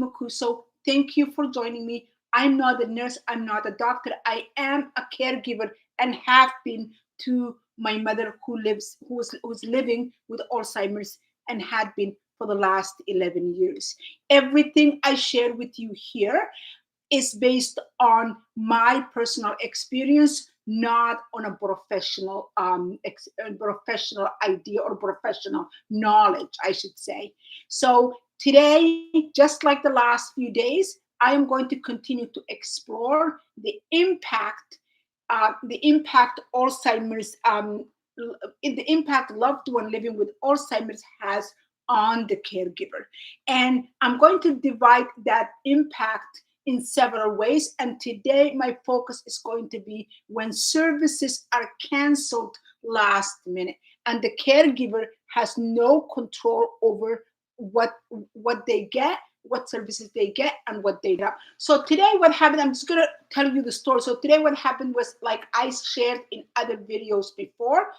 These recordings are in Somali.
Makuso. Thank you for joining me. I'm not a nurse, I'm not a doctor. I am a caregiver and have been to my mother who's living with Alzheimer's and had been for the last 11 years. Everything I share with you here is based on my personal experience, not on a professional idea or professional knowledge, I should say. So today, just like the last few days, I am going to continue to explore the impact Alzheimer's, the impact loved one living with Alzheimer's has on the caregiver. And I'm going to divide that impact in several ways. And today, my focus is going to be when services are canceled last minute and the caregiver has no control over what what they get, what services they get, and what they don't. So today, what happened? I'm just gonna tell you the story. So today, what happened was like I shared in other videos before.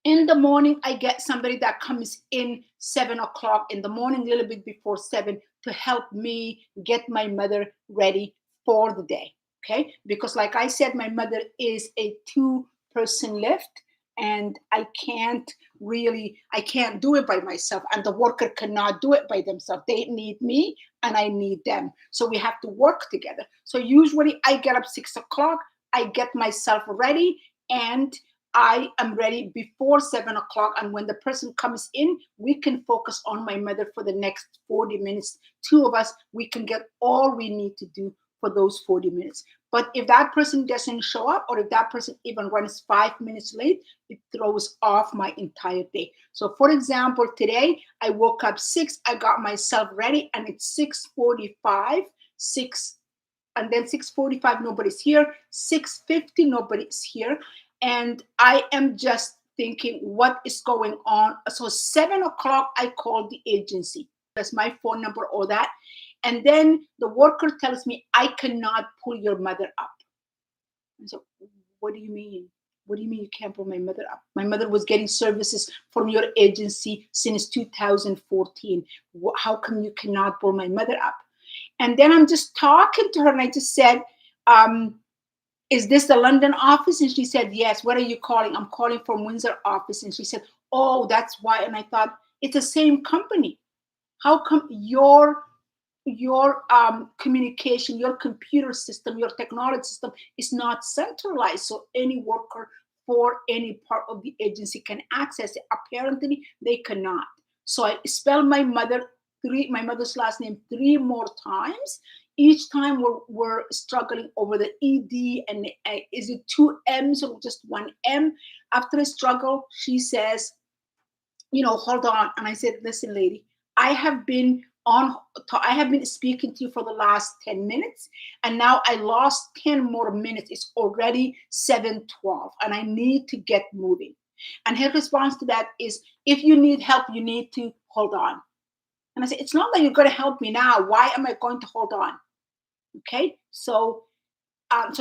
In the morning, I get somebody that comes in 7 o'clock in the morning, a little bit before 7, to help me get my mother ready for the day. Okay, because like I said, my mother is a two-person lift, and I can't do it by myself, and the worker cannot do it by themselves. They need me and I need them, so we have to work together. So usually I get up 6 o'clock, I get myself ready, and I am ready before 7 o'clock. And when the person comes in, we can focus on my mother for the next 40 minutes. Two of us, we can get all we need to do for those 40 minutes. But if that person doesn't show up, or if that person even runs 5 minutes late, it throws off my entire day. So for example, today I woke up 6, I got myself ready, and it's 6:45, 6, and then 6:45, nobody's here. 6:50, nobody's here. And I am just thinking, what is going on? So 7 o'clock, I called the agency. That's my phone number, all that. And then the worker tells me, I cannot pull your mother up. And so, what do you mean? What do you mean you can't pull my mother up? My mother was getting services from your agency since 2014. How come you cannot pull my mother up? And then I'm just talking to her, and I just said, is this the London office? And she said, yes. What are you calling? I'm calling from Windsor office. And she said, oh, that's why. And I thought, it's the same company. How come your communication, your computer system, your technology system is not centralized, so any worker for any part of the agency can access it? Apparently, they cannot. So I spelled my mother's last name 3 more times. Each time we're struggling over the ed, and is it 2 M's or just 1 M? After a struggle, she says, hold on. And I said, listen, lady, I have been speaking to you for the last 10 minutes, and now I lost 10 more minutes. It's already 7:12, and I need to get moving. And her response to that is, if you need help, you need to hold on. And I said, it's not that you're going to help me now. Why am I going to hold on? Okay, so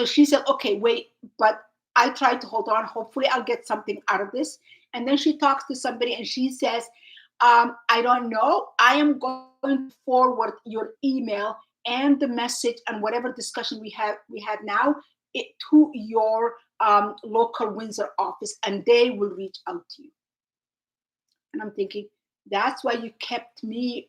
she said, okay, wait, but I tried to hold on. Hopefully I'll get something out of this. And then she talks to somebody, and she says, I don't know. I am going to forward your email and the message and whatever discussion we had now to your local Windsor office, and they will reach out to you. And I'm thinking, that's why you kept me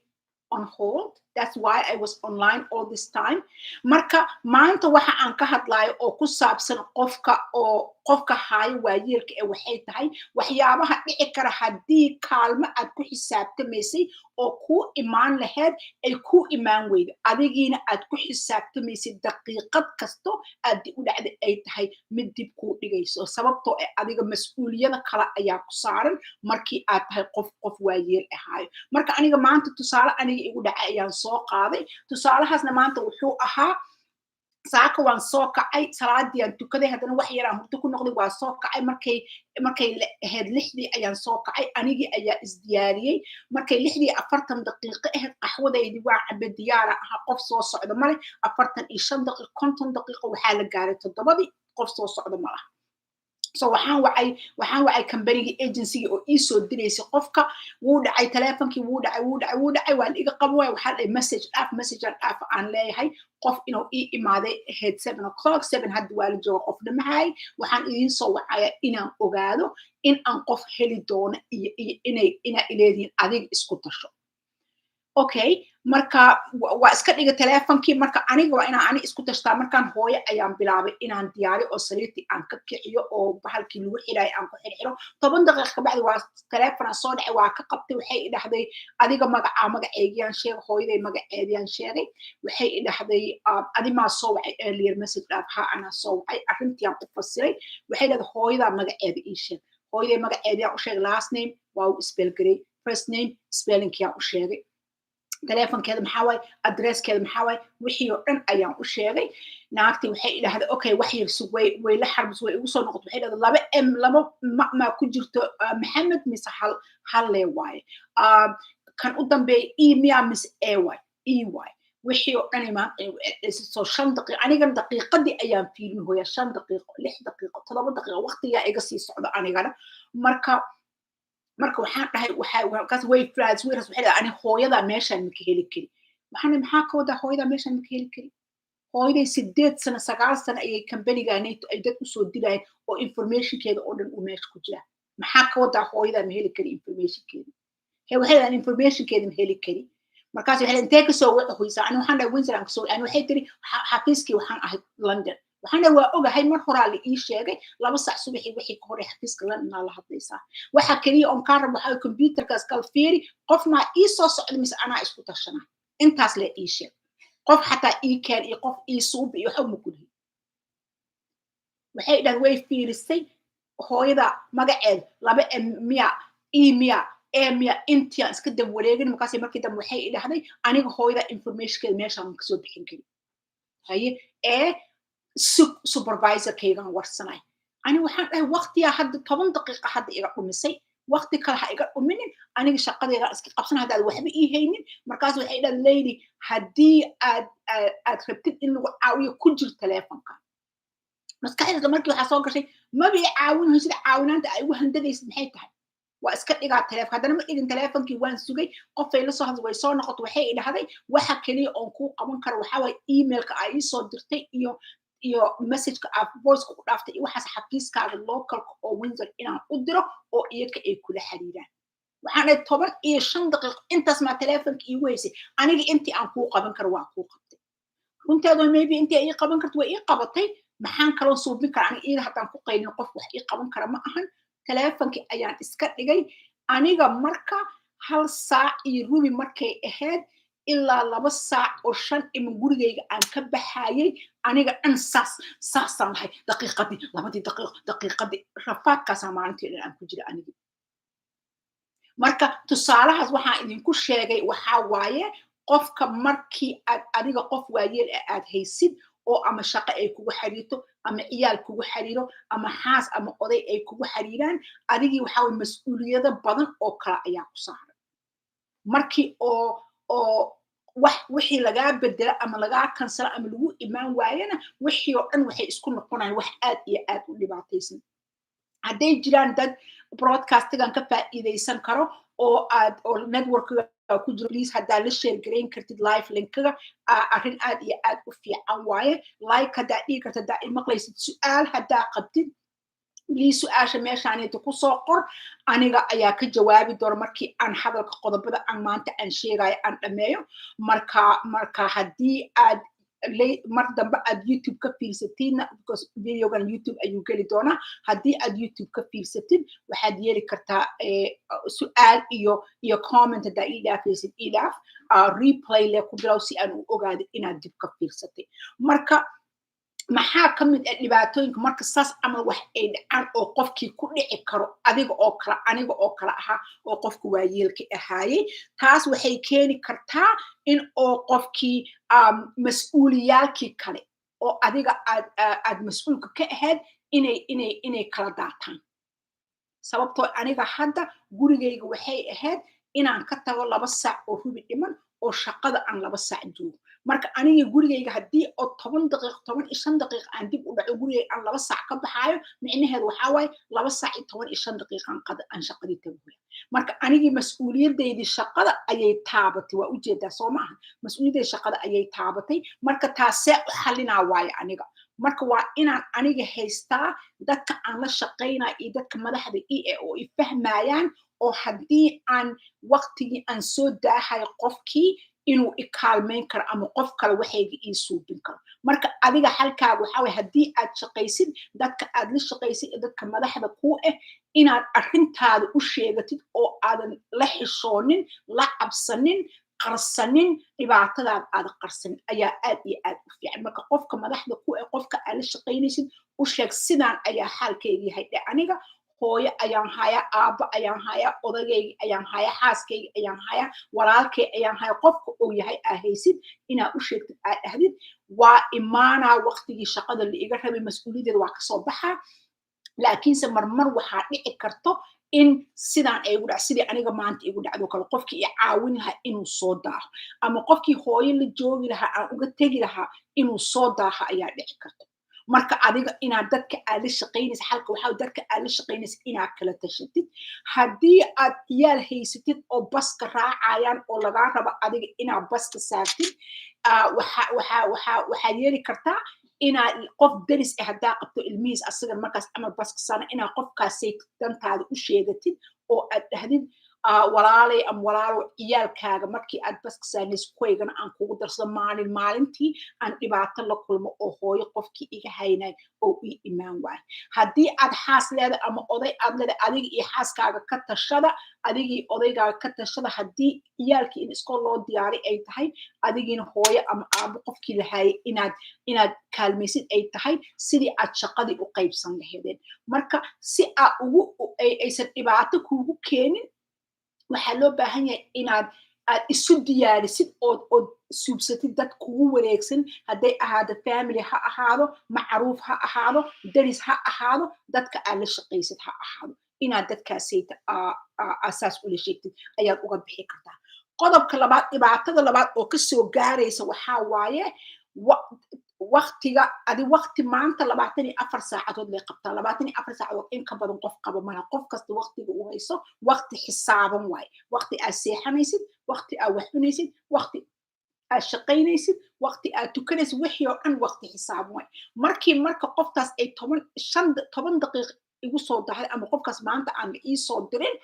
on hold. That's why I was online all this time. Marka maanta waxa aan ka hadlayo oo ku saabsan qofka haya waayeelka ee waxay tahay waxyaabaha dhici kara haddii kaalmo aad ku xisaabtamaysay oo ku imaan lahayd ay ku imaan weyda, adigiina aad ku xisaabtamaysay daqiiqad kasto aad u dhacday ay tahay mid dib kuu dhigayso, sababtoo adiga mas-uuliyada kale ayaa ku saaran markii aad tahay qof waayeel ahaayo. Marka aniga maanta tusaale aniga igu dhacay ayaan soo qaaday. Tusaalahaasna maanta wuxuu ahaa, saaka waan soo kacay, salaadii aan tukaday, haddana wax yaraan hurdo ku noqday, waa soo kacay. Markay ahayd 6dii ayaan soo kacay, anigii ayaa isdiyaariyey. Markay 6:40 daqiiqo ahayd, qaxwadaydii waa cabe, diyaara ahaa, qof soo socda male. 45 daqiiqo, 50 daqiiqo waxaa la gaaray 7, qof soo socda malaha. so waxaan wacay company agency oo ii soo diraysa qofka wuu dhacay telefonkii wuu dhacay waan iga qaban waay waxaa dhahay message aan leeyahay qof inuu ii imaaday ahayd 7 o'clock 7 hadda waa la jooga qofna mahay waxaan idiin soo wacaya inaan ogaado in aan qof heli doono iyo inaa ileedihiin adiga isku tasho okay marka waa iska dhiga telefonkii marka aniga waa inaan isku tashtaa markaan hooyo ayaan bilaabay inaan diyaari oo sariirtii aan ka kiciyo oo bahalkii lagu xidhaay aan ku xirxiro 10 daqiiqo ka bacdi waa telefonaa soo dhacay waa ka qabtay waxay i dhahday adiga magaceegiyaan sheegay hooyaday magaceediyaan sheegay waxay i dhahday adimaa soo wacay earlier message dhaaf ha anaa soo wacay arrintiaan u fasiray waxay dhahday hooyadaa magaceeda ii sheeg hooyaday magaceediyaan u sheegay last name waa u spell garay first name spellingkiyaan u sheegay telefonkeeda maxaa waay adresskeeda maxaa waay wixii oo dhan ayaan u sheegay naagtii waxay idhahday okay wax yar sug way la xarbis way igu soo noqotay waxay dhahday laba ma ku jirto maxamed mise hal lee waaye kan u dambeeya miya mise waay waay wixii oo dhan soo 5 daqiiqo anigan daqiiqadii ayaan fiirin hooya 5 daqiiqo 6 daqiiqo 7 daqiiqo waqtigaa iga sii socdo anigana marka waxaan dhahay kaas way flags way waxay dhahay ani hooyada meeshaan ma ka heli kari waxaan maxaa ka wadaa hooyada meeshaan ma ka heli kari hooyaday 8 sano 9 sano ayay company-gaanayto ay dad usoo dilayeen oo informationkeeda oo dhan uu meesha ku jira maxaa ka wadaa hooyada ma heli kari informationkeeda waxay dhahay informationkeeda ma heli kari markaas waxay intee ka soo wixii ani waxaan dhahay Windsor aan ka soo ani waxay tiri xafiiskii waxaan ahay London waxaana waa ogahay mar horaa la ii sheegay 2 saac subaxii wixii ka hore xafiiska London la hadlaysaa waxa kaliya on ka rabo waxa computerkaas kala fiiri qof ma ii soo socdo mise anaa isku tashana intaas la ii sheeg qof xataa ii keen iyo qof ii suub iyo xog ma ku dhihi waxay dhan way fiirisay hooyada magaceed 2 miya miya intii iska dab wareegin markaas markii dam waxay idhahday aniga hooyada informationkeeda meeshaan ka soo bixin kari haye supervisor kaygan warsanay ani waxaan dhahay waqtiyaa hadda 10 daqiiqo hadda iga dhumisay waqti kale ha iga dhuminin aniga shaqadeeda iska qabsan haddaad waxba ii haynin markaas waxay dhahay lady haddii aad rabtid in lagu caawiyo ku jir telefonka maskaxdayda markii waxaa soo gashay maba i caawin sida caawinaanta ay ugu handadaysid maxay tahay waa iska dhigaa telefonka haddana ma dhigin telefonkii waan sugay qofay la soo hadlay way soo noqotay waxay idhahday waxa kaliya oon kuu qaban karo waxaa waay emailka ay ii soo dirtay iyo messageka aad voiceka u dhaaftay iyo waxaas xafiiskaaga localka oo Windsor inaan u diro oo iyaga ay kula xiriiraan waxaan dhahay 15 daqiiqo intaas maa telefonka iigu haysay aniga intii aan kuu qaban karo waa kuu qabtay runteedu maybe intii ay ii qaban karto way ii qabatay maxaan kaloo suubin kara aniga iyada haddaan ku qaylin qof wax ii qaban kara ma ahan telefonkii ayaan iska dhigay aniga marka 1 saac iyo rubi markay ahayd ilaa 2 saac oo 5 iman gurigayga aan ka baxayay aniga dhan saasaan lahay daqiiqadii 2 daqiiqadii rafaadkaasaan maalintii dhan aan ku jira anigi marka tusaalahaas waxaan idinku sheegay waxaa waaye qofka markii aad adiga qof waayeel aad haysid oo ama shaqo ay kugu xiriirto ama ciyaal kugu xiriiro ama xaas ama oday ay kugu xiriiraan adigii waxaa waye mas'uuliyado badan oo kale ayaa ku saaran markii oo wixii lagaa bedela ama lagaa kansala ama lagu imaan waayana wixii oo dhan waxay isku noqonayaan wax aad iyo aad u dhibaataysan hadday jiraan dad broadcastigan ka faa'iidaysan karo oo networkiga ku jiro please haddaa la share garayn kartid live linkiga arrin aad iyo aad u fiican waaye like haddaa dhigi kartid haddaa imaqlaysid su'aal haddaa qabtid please su'aasha meeshaanita ku soo qor aniga ayaa ka jawaabi doona markii aan hadalka qodobada aan maanta aan sheegayo aan dhameeyo marka haddii aad mar dambe aad YouTube ka fiirsatidna because videogan YouTube ayuu geli doonaa haddii aad YouTube ka fiirsatid waxaad yeeli kartaa su'aal iyo comment haddaa ii dhaafaysid ii dhaaf replay le ku bilow si aan u ogaado inaad dib ka fiirsatay marka maxaa ka mid ah dhibaatooyinka marka saas camal wax ay dhacaan oo qofkii ku dhici karo aniga oo kale ahaa oo qofka waayeelka ahaayey taas waxay keeni kartaa in oo qofkii mas'uuliyaalkii kale oo adiga aad mas'uulka ka ahayd inay kala daataan sababtoo aniga hadda gurigayga waxay ahayd inaan ka tago 2 saac oo hubi dhiman oo shaqada aan 2 saac joogo marka aniga gurigayga haddii oo 10 daqiiqo 15 daqiiqo aan dib u dhaco gurigayga aan 2 saac ka baxaayo micnaheedu waxaa waaye 2 saac iyo 15 daqiiqo aan shaqadii tagoya marka anigii mas'uuliyadaydii shaqada ayay taabatay waa ujeedaa soo maaha mas'uuliyadday shaqada ayay taabatay marka taasee u xalinaa waaye aniga marka waa inaan aniga haystaa dadka aan la shaqaynaa iyo dadka madaxda oo i fahmayaan oo haddii aan waqtigii aan soo daahayo qofkii inuu i kaalmayn karo ama qof kale waxayga ii suubin karo marka adiga halkaaga waxaa waye haddii aad shaqaysid dadka aad la shaqaysid iyo dadka madaxda kuu inaad arrintaada u sheegatid oo aadan la xishoonin la cabsanin qarsanin dhibaatadaada aada qarsanin ayaa aad iyo aad u fiican marka qofka madaxda ku qofka aad la shaqaynaysid u sheeg sidaan ayaa xaalkayga yahay dhe aniga hooyo ayaan hayaa aabbo ayaan hayaa odagayga ayaan hayaa xaaskayga ayaan hayaa walaalkay ayaan hayaa qofka uu yahay aa haysid inaad u sheegtid aad dhahdid waa imaanaa waqtigii shaqada la iga rabay mas-uuliyaddeeda waa kasoo baxaa laakiinse marmar waxaa dhici karto in sidaan ay igu dhac sidii aniga maanta igu dhacdo kale qofkii i caawin lahaa inuu soo daaho ama qofkii hooyo la joogi lahaa aan uga tegi lahaa inuu soo daaho ayaa dhici karto marka adiga inaad dadka aad la shaqaynaysa halka waxaa dadka aad la shaqaynaysa inaad kala tashatid haddii aad iyaal haysatid oo baska raacayaan oo lagaa rabo adiga inaad baska saartid waxaa yeeli kartaa inaad qof deris haddaa qabto ilmihiis asagan markaas camal baska saarna inaad qofkaasay dantaada u sheegatid oo aad dhahdid walaalay ama walaalo ciyaalkaaga markii aad baska saarnays kuwaygana aan kugu darsado maalintii aan dhibaato la kulmo oo hooyo qofkii iga haynay oo ii imaan waayo haddii aad xaas leedahay ama oday aad leedahay adiga iyo xaaskaaga ka tashada adigii odaygaaga ka tashada haddii ciyaalkii in iskoo loo diyaari ay tahay adigiina hooyo ama aabo qofkii lahaayay inaad kaalmaysid ay tahay sidii aad shaqadii u qaybsan laheedeen marka si aysan dhibaato kuugu keenin waxaa loo baahan yahay inaad isu diyaarisid ood suubsatid dad kugu wareegsan hadday ahaado family ha ahaado macruuf ha ahaado deris ha ahaado dadka aad la shaqaysid ha ahaado inaad dadkaasayta asaas ula sheegtid ayaad uga bixi kartaa qodobka labaad dhibaatada labaad oo kasoo gaaraysa waxaa waaye waqtiga waqti maanta 24 saacadood lay qabtaa 24 saacadood in ka badan qof qaba malaha qof kasta waqtiga uu hayso waqti xisaaban waaye waqti aad seexanaysid waqti aad wax cunaysid waqti aad shaqaynaysid waqti aad tukanaysid wixii oo dhan waqti xisaaban waaye marka qoftaas ay 10 daqiiqo igu soo dahday ama qofkaas maanta aan ii soo dirin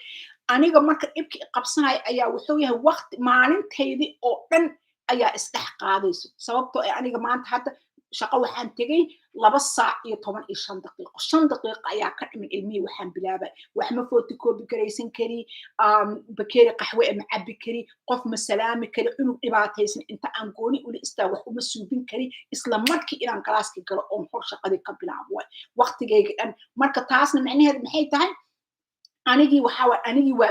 aniga marka dhibkii qabsanaya ayaa wuxuu yahay waqti maalintaydii oo dhan ayaa isdhex qaadayso sababtoo aniga maanta hadda shaqo waxaan tegay 2 saac iyo 15 daqiiqo 5 daqiiqo ayaa ka dhiman ilmihii waxaan bilaabay wax ma photocopy garaysan kari bakeeri qaxwe ma cabbi kari qof ma salaami kari inuu dhibaataysan inta aan gooni ula istaa wax uma suubin kari isla markii inaan galaaskii galo oo hor shaqadii ka bilaabo waay waqtigayga dhan marka taasna macnaheedu maxay tahay anigii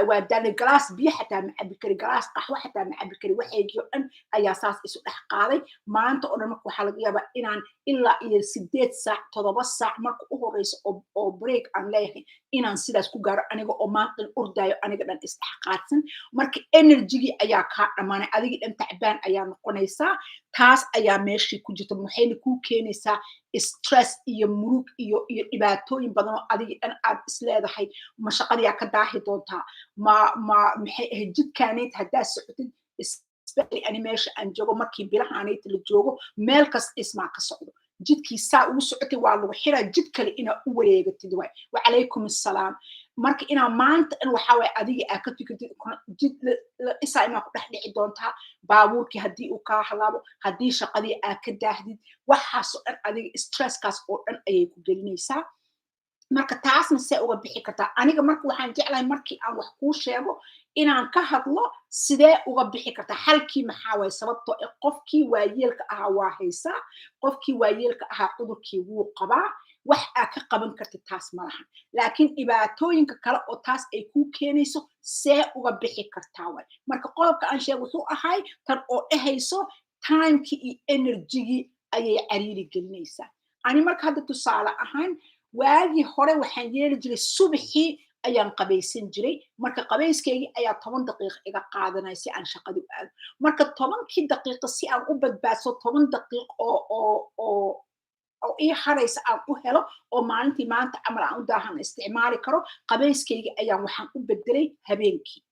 waa daalay galaas biyo xataa ma cabbi kari galaas qaxwo xataa ma cabbi kari waxaygii oo dhan ayaa saas isu dhex qaaday maanta oo dhan marka waxaa laga yaabaa inaan ilaa iyo 8 saac 7 saac marka u horeyso oo break aan leeyahay inaan sidaas ku gaaro aniga oo maanta ordaayo aniga dhan isdhex qaadsan marka energygii ayaa kaa dhammaanay adigii dhan tacbaan ayaa noqonaysaa taas ayaa meeshii ku jirta waxayna kuu keenaysaa stress iyo murug iyo dhibaatooyin badan oo adigii dhan aad isleedahay ma shaqadii ka daahi doontaa maxay ahayd jidkaanayd haddaa socotid especially ani meesha aan joogo markii bilahaanayd la joogo meel kas ismaa ka socdo jidkii saa ugu socotay waa lagu xiraa jid kale inaa u wareegatid waay wacalaykum assalaam marka inaa maanta dhan waxaa waay adigii aa ka fikirtid jid isaa imaa ku dhex dhici doontaa baabuurkii haddii uu kaa halaabo haddii shaqadii aa ka daahdid waxaasoo dhan adiga stresskaas oo dhan ayay ku gelinaysaa marka taasna see uga bixi kartaa aniga marka waxaan jeclahay markii aan wax kuu sheego inaan ka hadlo sidee uga bixi kartaa halkii maxaa waay sababtoo qofkii waayeelka ahaa waa haysaa qofkii waayeelka ahaa cudurkii wuu qabaa wax aa ka qaban kartid taas ma lahan laakiin dhibaatooyinka kale oo taas ay kuu keenayso see uga bixi kartaa waay marka qodobka aan sheego wuxuu ahay tan oo dhehayso timekii iyo energygii ayay cariiri gelinaysaa ani marka hadda tusaale ahaan waagii hore waxaan yeeli jiray subaxii ayaan qabaysan jiray. Marka qabayskaygii ayaa 10 daqiiqo iga qaadanaya si aan shaqada u aado. Marka 10kii daqiiqo si aan u badbaadso 10 daqiiq oo ii haraysa aan u helo oo maalintii maanta camal aan u daahan isticmaali karo, qabayskaygii ayaan waxaan u bedelay habeenkii.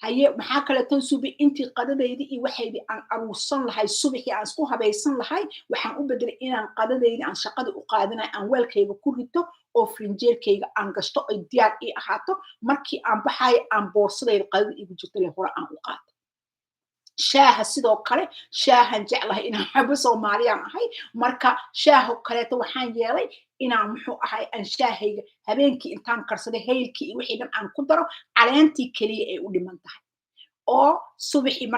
haye maxaa kaleeton subi intii qadadaydi iyo waxaydii aan aruursan lahay subaxii aan isku habaysan lahay waxaan u bedelay inaan qadadaydi aan shaqada u qaadanayo aan weelkayga ku rito oo frinjeerkayga aan gashto ay diyaar ii ahaato markii aan baxayo aan boorsadayda qadada igu jirto le hore aan u qaato. shaaha sidoo kale shaahan jeclahay inaan xabo soomaaliyaan ahay marka shaaho kaleeto waxaan yeelay inaan muxuu ahay aan shaahayga habeenkii intaan karsaday haylkii iyo wixii dhan aan ku daro caleentii keliya ay u dhiman tahay oo subaxii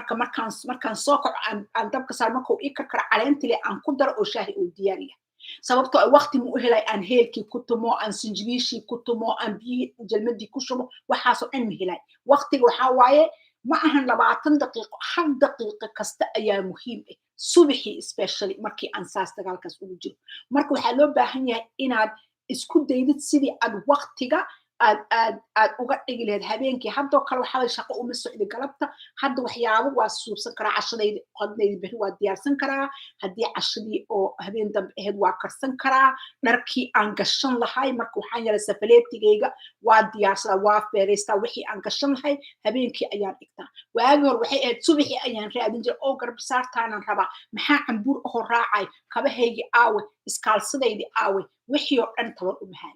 markaan soo kaco aan dabka saar markuu ii karkaro caleentile aan ku daro oo shaahi uu diyaar yahay sababtoo ay waqti ma u helay aan heelkii ku tumo aan sinjibiishii ku tumo aan biyihii jalmadii ku shubo waxaasoo dhan ma helay waqtiga waxaa waaye ma ahan 20 daqiiqo 1 daqiiqo kasta ayaa muhiim ah subaxii especially markii aan saas dagaalkaas ugu jiro marka waxaa loo baahan yahay inaad isku daydid sidii aad waqtiga aad uga dhigi lahayd habeenkii haddoo kale waxaa shaqo uma socda galabta hadda waxyaabo waa suubsan karaa cashadayda qadnayda beri waa diyaarsan karaa haddii cashadii oo habeen dambe ahayd waa karsan karaa dharkii aan gashan lahay marka waxaan yeelay safaleetigayga waa diyaarsadaa waa feeraystaa wixii aan gashan lahay habeenkii ayaan dhigtaa waagi hore waxay ahayd subaxii ayaan raadin jiray oo garbasaartaanan rabaa maxaa cambuur ahoo raacay kabahaygii aawe iskaalsadaydii aawe wixii oo dhan tabar u mahay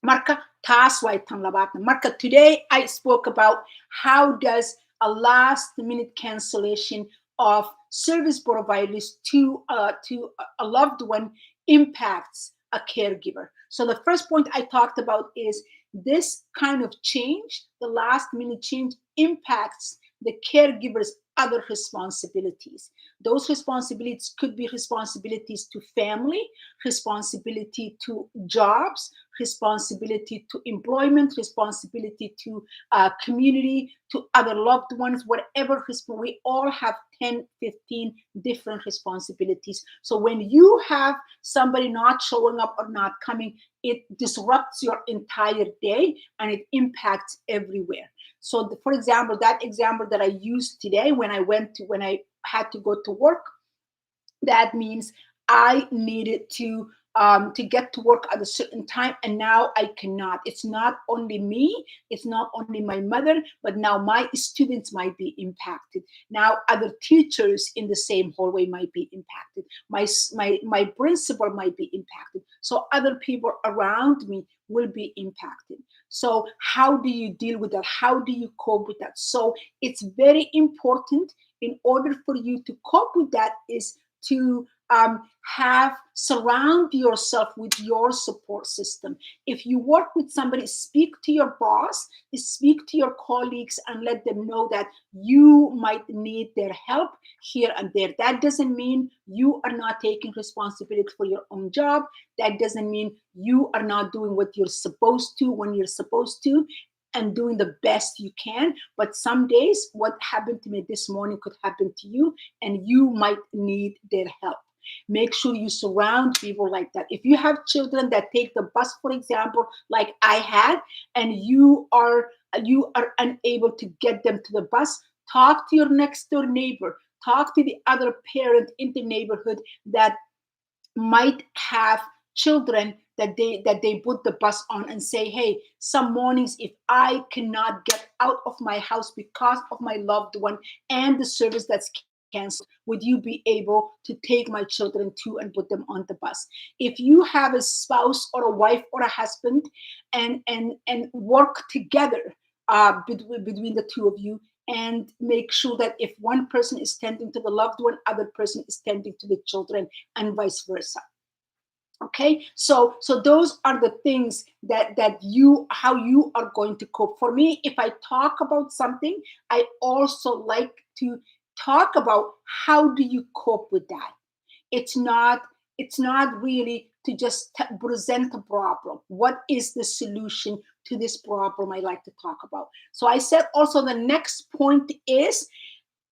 marka taas way tan labaadna marka today I spoke about how does a last minute cancellation of service providers to a loved one impacts a caregiver. So the first point I talked about is this kind of change, the last minute change impacts the caregiver's other responsibilities. Those responsibilities could be responsibilities to family, responsibility to jobs, responsibility to employment, responsibility to community, to other loved ones, whatever. We all have 10, 15 different responsibilities. So when you have somebody not showing up or not coming, it disrupts your entire day and it impacts everywhere. So for example, that example that I used today when I had to go to work, that means I needed to get to work at a certain time and now I cannot. It's not only me, it's not only my mother, but now my students might be impacted. Now other teachers in the same hallway might be impacted. My principal might be impacted. So other people around me will be impacted. So how do you deal with that? How do you cope with that? So it's very important in order for you to cope with that is to surround yourself with your support system. If you work with somebody, speak to your boss, speak to your colleagues and let them know that you might need their help here and there. That doesn't mean you are not taking responsibility for your own job. That doesn't mean you are not doing what you're supposed to when you're supposed to and doing the best you can. But some days what happened to me this morning could happen to you and you might need their help. Make sure you surround people like that. If you have children that take the bus, for example, like I had, and you are unable to get them to the bus, talk to your next door neighbor, talk to the other parent in the neighborhood that might have children that they put the bus on and say, hey, some mornings if I cannot get out of my house because of my loved one and the service that's canceled, would you be able to take my children too and put them on the bus? If you have a spouse or a wife or a husband and work together between the two of you and make sure that if one person is tending to the loved one, other person is tending to the children and vice versa. Okay, so those are the things that how you are going to cope. For me, if I talk about something, I also like to talk about how do you cope with that. It's not really to just present a problem. What is the solution to this problem I like to talk about? So I said also the next point is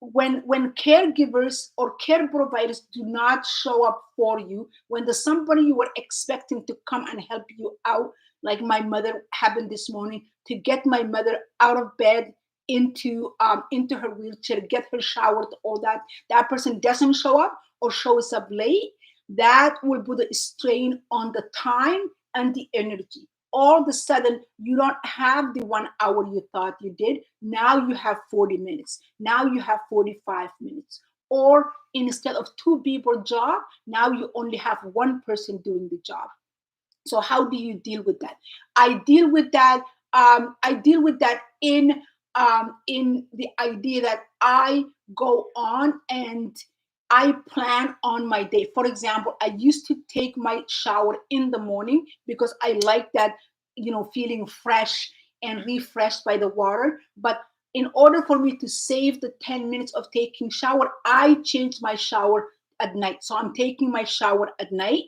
when caregivers or care providers do not show up for you, when there's somebody you were expecting to come and help you out, like my mother happened this morning, to get my mother out of bed into her wheelchair, get her showered, all that. That person doesn't show up or shows up late, that will put a strain on the time and the energy. All of a sudden, you don't have the 1 hour you thought you did. Now you have 40 minutes. Now you have 45 minutes. Or instead of two people job, now you only have one person doing the job. So how do you deal with that? I deal with that. I deal with that in the idea that I go on and I plan on my day. For example, I used to take my shower in the morning because I like that, feeling fresh and refreshed by the water. But in order for me to save the 10 minutes of taking shower, I changed my shower at night. So I'm taking my shower at night.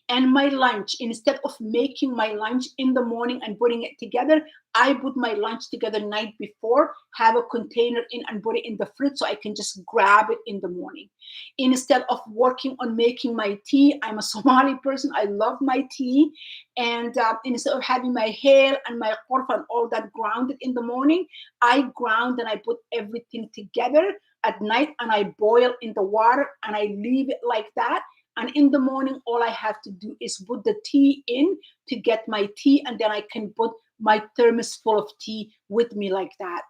And my lunch, instead of making my lunch in the morning and putting it together, I put my lunch together night before, have a container in and put it in the fridge so I can just grab it in the morning. Instead of working on making my tea, I'm a Somali person, I love my tea. And instead of having my hair and my korfa and all that grounded in the morning, I ground and I put everything together at night and I boil in the water and I leave it like that. And in the morning, all I have to do is put the tea in to get my tea, and then I can put my thermos full of tea with me like that.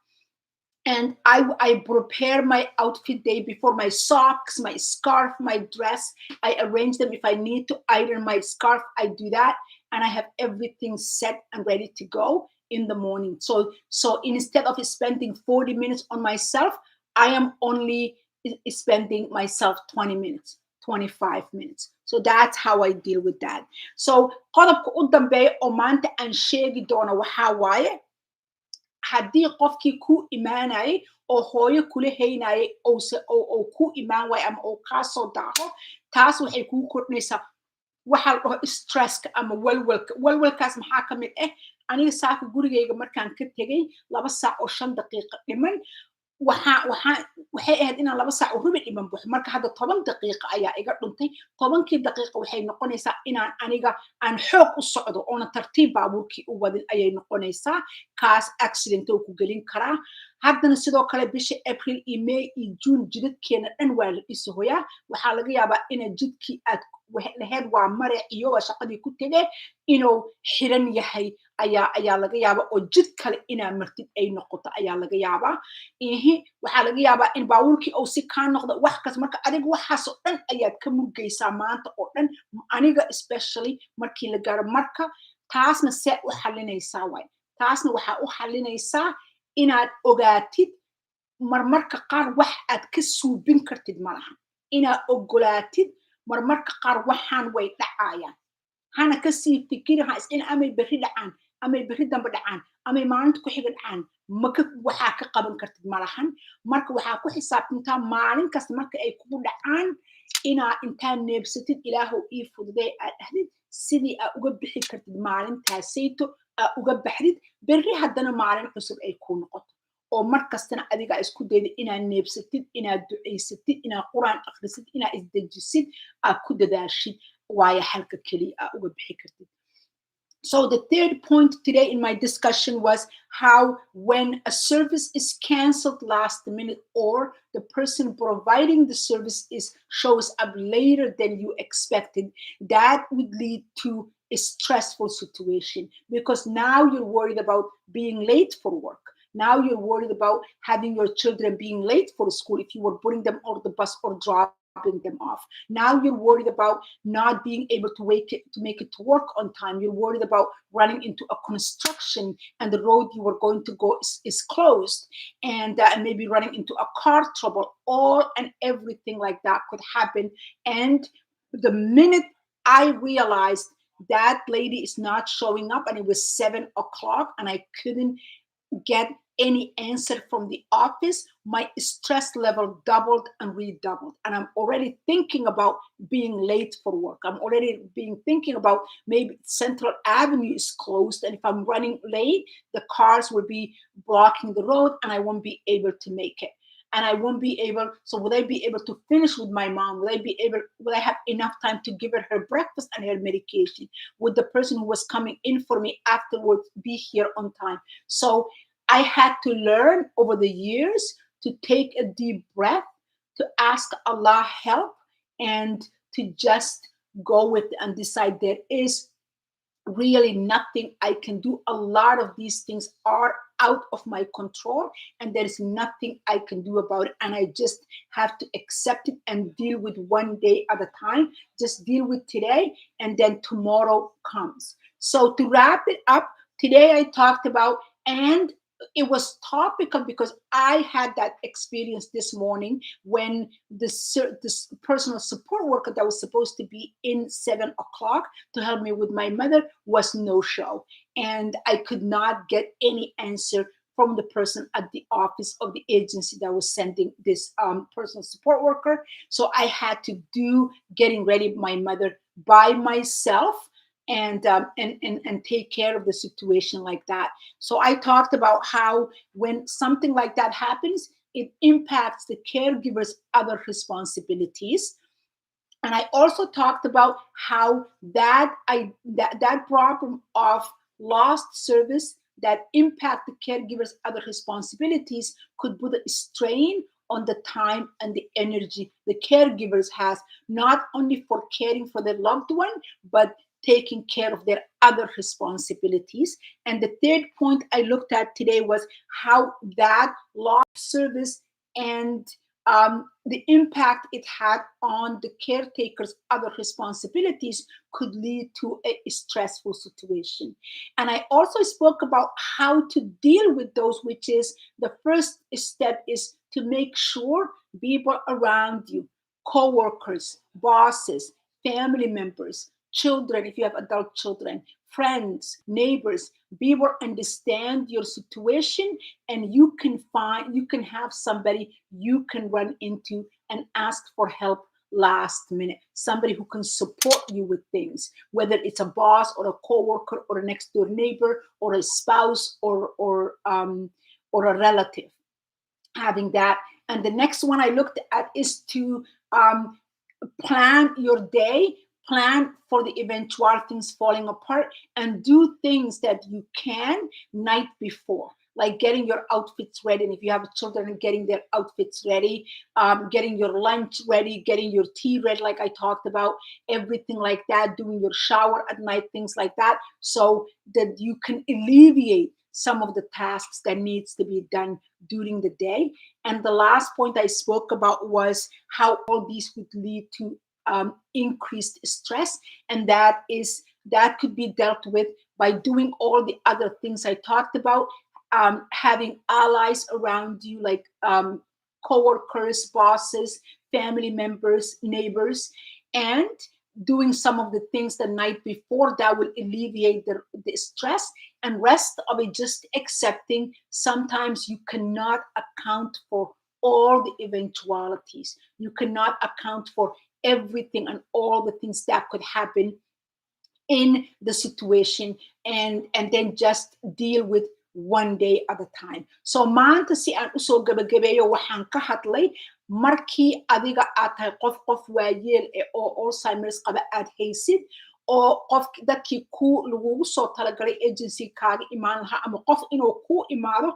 And I prepare my outfit day before, my socks, my scarf, my dress. I arrange them. If I need to iron my scarf, I do that. And I have everything set and ready to go in the morning. So instead of spending 40 minutes on myself, I am only spending myself 20 minutes. 25 minutes. So that's how I deal with that. So qodobka u dambeeya oo maanta aan sheegi doono waxaa waaye, haddii qofkii ku imaanayay oo hooyo kula haynayay oo ku imaan waayo ama oo kaa soo daaho, taas waxay kuu kordhinaysaa waxaa la dhaho stresska ama walwalkaas maxaa ka mid ah, aniga saaka gurigayga markaan ka tegay 2 saac oo 5 daqiiqo dhiman, waxay ahayd inaan 2 saac oo rubi dhiman baxo. Marka hadda 10 daqiiqo ayaa iga dhuntay. 10kii daqiiqo waxay noqonaysaa inaan aniga aan xoog u socdo oona tartiib baabuurkii u wadin ayay noqonaysaa. Kaas accident oo ku gelin karaa. Haddana sidoo kale bisha April iyo May iyo June jidadkeena dhan waa la dhisahoyaa. Waxaa laga yaabaa ina jidkii aad lahayd waa mare iyo waa shaqadii ku tegay inuu xiran yahay ayaa laga yaabaa, oo jid kale inaa martid ay noqoto ayaa laga yaabaa. Waxaa laga yaabaa in baabuurkii uu si kaa noqdo, wax kas. Marka adiga waxaasoo dhan ayaad ka murgaysaa maanta oo dhan, aniga especially markii la gaaro. Marka taasna see u xalinaysaa waay. Taasna waxaa u xalinaysaa inaad ogaatid marmarka qaar wax aad ka suubin kartid malahan. Inaad ogolaatid marmarka qaar waxaan way dhacayaan. Hana kasii fikiri, ha is in amay berri dhacaan, amay berri dambe dhacaan, amay maalinta ku xiga dhacaan. Waxaa ka qaban kartid malahan. Marka waxaa ku xisaabtantaa maalin kasta marka ay kugu dhacaan inaa intaa neebsatid, ilaahow ii fududee aad dhahdid, sidii aad uga bixi kartid maalintaasayto aad uga baxdid, berri haddana maalin cusub ay kuu noqoto. oo mar kastana adiga isku dayda inaad neebsatid, inaad ducaysatid, inaad quraan akhrisid, inaad isdejisid, aad ku dadaashid, waayo xalka keliya aad uga bixi kartid. So the third point today in my discussion was how when a service is canceled last minute or the person providing the service shows up later than you expected, that would lead to a stressful situation because now you're worried about being late for work. Now you're worried about having your children being late for school if you were putting them on the bus or dropping them off. Now you're worried about not being able to make it to work on time. You're worried about running into a construction and the road you were going to go is closed, and maybe running into a car trouble. All and everything like that could happen. And the minute I realized that lady is not showing up, and it was 7 o'clock, and I couldn't get any answer from the office, my stress level doubled and redoubled. And I'm already thinking about being late for work. I'm already thinking about maybe Central Avenue is closed. And if I'm running late, the cars will be blocking the road and I won't be able to make it. and I won't be able. So would I be able to finish with my mom? Would I have enough time to give her breakfast and her medication? Would the person who was coming in for me afterwards be here on time? So I had to learn over the years to take a deep breath, to ask Allah help, and to just go with it and decide there is really nothing I can do. A lot of these things are out of my control, and there is nothing I can do about it. And I just have to accept it and deal with one day at a time. Just deal with today, and then tomorrow comes. So to wrap it up, today I talked about, and it was topical because I had that experience this morning when this personal support worker that was supposed to be in 7 o'clock to help me with my mother was no show, and I could not get any answer from the person at the office of the agency that was sending this personal support worker. So I had to do getting ready my mother by myself, and take care of the situation like that. So I talked about how when something like that happens, it impacts the caregiver's other responsibilities. And I also talked about how that problem of lost service that impact the caregiver's other responsibilities could put a strain on the time and the energy the caregivers has, not only for caring for their loved one, but taking care of their other responsibilities. And the third point I looked at today was how that lost service and the impact it had on the caretaker's other responsibilities could lead to a stressful situation. And I also spoke about how to deal with those, which is the first step is to make sure people around you, co-workers, bosses, family members, children, if you have adult children, friends, neighbors, people understand your situation, and you can have somebody you can run into and ask for help last minute, somebody who can support you with things, whether it's a boss or a coworker or a next door neighbor or a spouse or a relative, having that. And the next one I looked at is to plan your day, plan for the eventual things falling apart, and do things that you can night before, like getting your outfits ready. And if you have children, getting their outfits ready, getting your lunch ready, getting your tea ready, like I talked about, everything like that, doing your shower at night, things like that, so that you can alleviate some of the tasks that needs to be done during the day. And the last point I spoke about was how all these would lead to increased stress, and that could be dealt with by doing all the other things I talked about, having allies around you, like coworkers, bosses, family members, neighbors, and doing some of the things the night before that will alleviate the stress. And rest of it, just accepting sometimes you cannot account for all the eventualities. You cannot account for everything and all the things that could happen in the situation, and then just deal with one day at a time. So maanta si aan usoo gabagabeeyo, waxaan ka hadlay markii adiga aad tahay qof waayeel oo Alzheimer's qaba aad haysid, oo dadkii lagugu soo talagalay agency kaaga imaan lahaa, ama qof inuu ku imaado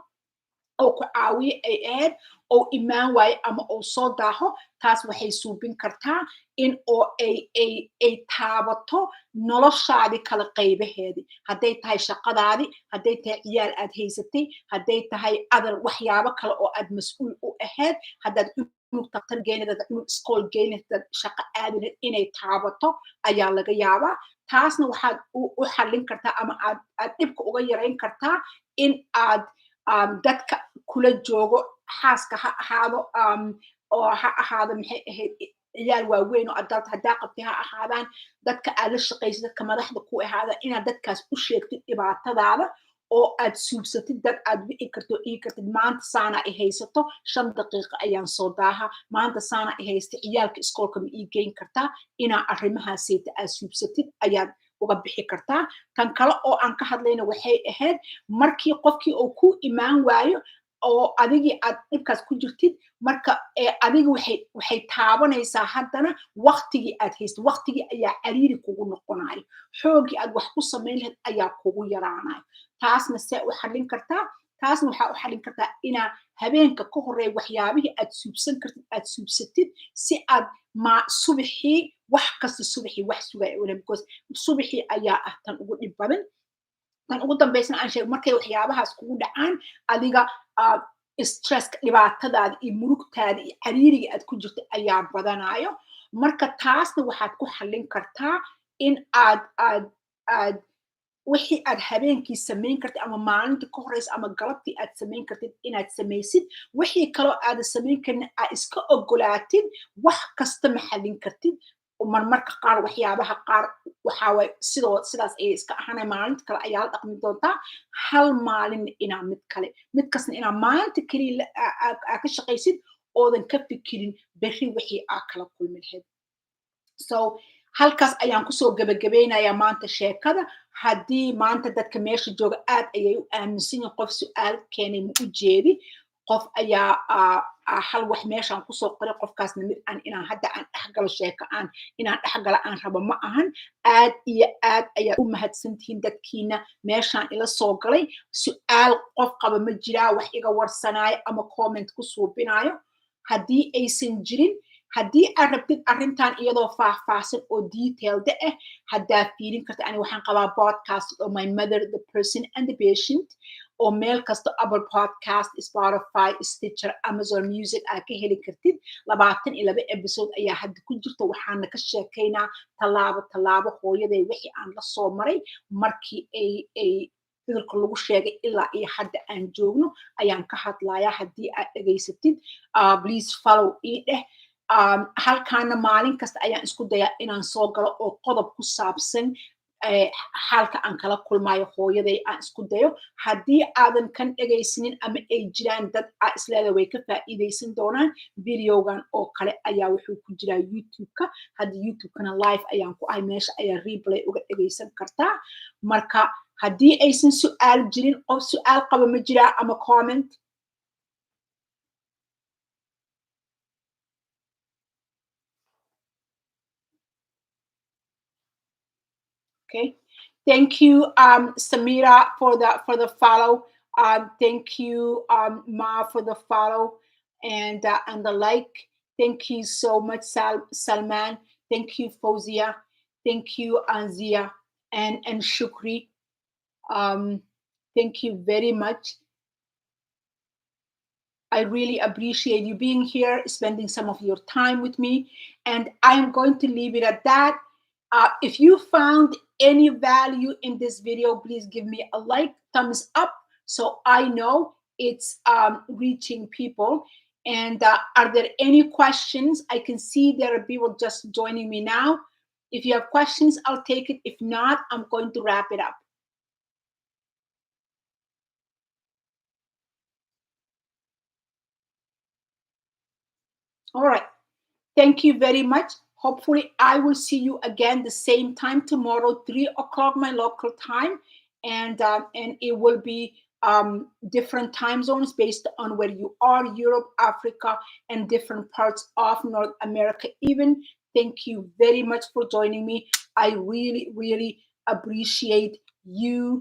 oo ku caawiye ay ahayd oo imaan waaye ama oo soo daaho, taas waxay suubin kartaa in oo ay taabato noloshaadii kala qaybaheedii, hadday tahay shaqadaadii, hadday tahay ciyaal aad haysatay, hadday tahay adar waxyaabo kale oo aad mas-uul u ahayd, haddaad cunug daktar geynad, haddaad cunug iskool geynad, haddaad shaqo aadinad, inay taabato ayaa laga yaabaa. Taasna waxaad u xallin kartaa ama aad dhibka uga yarayn kartaa in aad dadka kula joogo, xaaska ha ahaado, oo ha ahaado maxay ahayd ciyaal waaweyn oo adult haddaa qabtay ha ahaadaan, dadka aad la shaqaysid, dadka madaxda ku ahaada, inaad dadkaas u sheegtid dhibaatadaada, oo aad suubsatid dad aad wici karto ii kartid, maanta saana i haysato 5 daqiiqo ayaan soo daaha, maanta saana i haysta ciyaalka iskoolka ma ii geyn kartaa, inaa arrimahaaseyta aad suubsatid ayaad uga bixi kartaa. Tan kale oo aan ka hadlayna waxay ahayd markii qofkii uu ku imaan waayo, oo adigii aad dhibkaas ku jirtid marka adiga waxay taabanaysaa haddana waqtigii aad haystid waqtigii ayaa cariiri kugu noqonayo xoogii aad wax ku samayn lahayd ayaa kugu yaraanayo taasna see u xallin kartaa taasna waxaa u xallin kartaa inaa habeenka ka horeeya waxyaabihii aad suubsan kartid aad suubsatid si aad subaxii wax kasta subaxii wax sugaya because subaxii ayaa ah tan ugu dhib badan tan ugu dambaysana aan sheego markay waxyaabahaas kugu dhacaan adiga stresska dhibaatadaada iyo murugtaada iyo cariiriga aad ku jirta ayaa badanayo marka taasna waxaad ku xallin kartaa in aad wixii aad habeenkii samayn kartid ama maalinta ka horeysa ama galabtii aad samayn kartid inaad samaysid wixii kaloo aada samayn karin aad iska ogolaatid wax kasta ma xallin kartid marmarka qaar waxyaabaha qaar waxaawaye sidaas ayay iska ahaanay maalinta kale ayaa la dhaqmi doontaa hal maalinna inaa mid kasna inaa maalinta keliya aa ka shaqaysid oodan ka fikirin berri wixii aa kala kulmi lahayd so halkaas ayaan kusoo gebagabeynayaa maanta sheekada haddii maanta dadka meesha jooga aad ayay u aaminsan yihin qof su-aal keenay ma u jeedi qof ayaa hal wax meeshaan kusoo qoray qofkaasna mid inaan hadda aan dhexgalo sheeko inaan dhexgala aan rabo ma ahan aad iyo aad ayaa u mahadsantihiin dadkiina meeshaan ila soo galay su-aal qof qaba ma jiraa wax iga warsanaayo ama comment ku suubinaayo haddii aysan jirin haddii aad rabtid arrintan iyadoo faahfaahsan oo detailda ah haddaa fiirin karta ani waxaan qabaa podcast oo my mother the person and the patient oo meel kasta Apple podcast Spotify Stitcher Amazon Music aad ka heli kartid 22 episode ayaa hadda ku jirta waxaana ka sheekaynaa tallaabo hooyaday wixii aan la soo maray markii ay cudurka lagu sheegay ilaa iyo hadda aan joogno ayaan ka hadlayaa haddii aad dhegaysatid please follow ii dheh halkaana maalin kasta ayaan isku dayaa inaan soo galo oo qodob ku saabsan xaalka aan kala kulmayo hooyaday aan isku dayo haddii aadan kan dhegaysanin ama ay jiraan dad isleeda way ka faa'iidaysan doonaan videogan oo kale ayaa wuxuu ku jiraa youtube-ka hadda youtube-kana live ayaan ku ahay meesha ayaa replay uga dhegaysan kartaa marka haddii aysan su-aal jirin qof su-aal qaba ma jiraa ama comment Okay, thank you, Samira, for the follow. Thank you, Ma, for the follow and the like. Thank you so much, Salman. Thank you, Fozia. Thank you, Anzia and Shukri. Thank you very much. I really appreciate you being here, spending some of your time with me, and I'm going to leave it at that. If you found any value in this video, please give me a like, thumbs up, so I know it's reaching people. And are there any questions? I can see there are people just joining me now. If you have questions, I'll take it. If not, I'm going to wrap it up. All right. Thank you very much. Hopefully, I will see you again the same time tomorrow, 3 o'clock my local time, and it will be different time zones based on where you are, Europe, Africa, and different parts of North America even. Thank you very much for joining me. I really, really appreciate you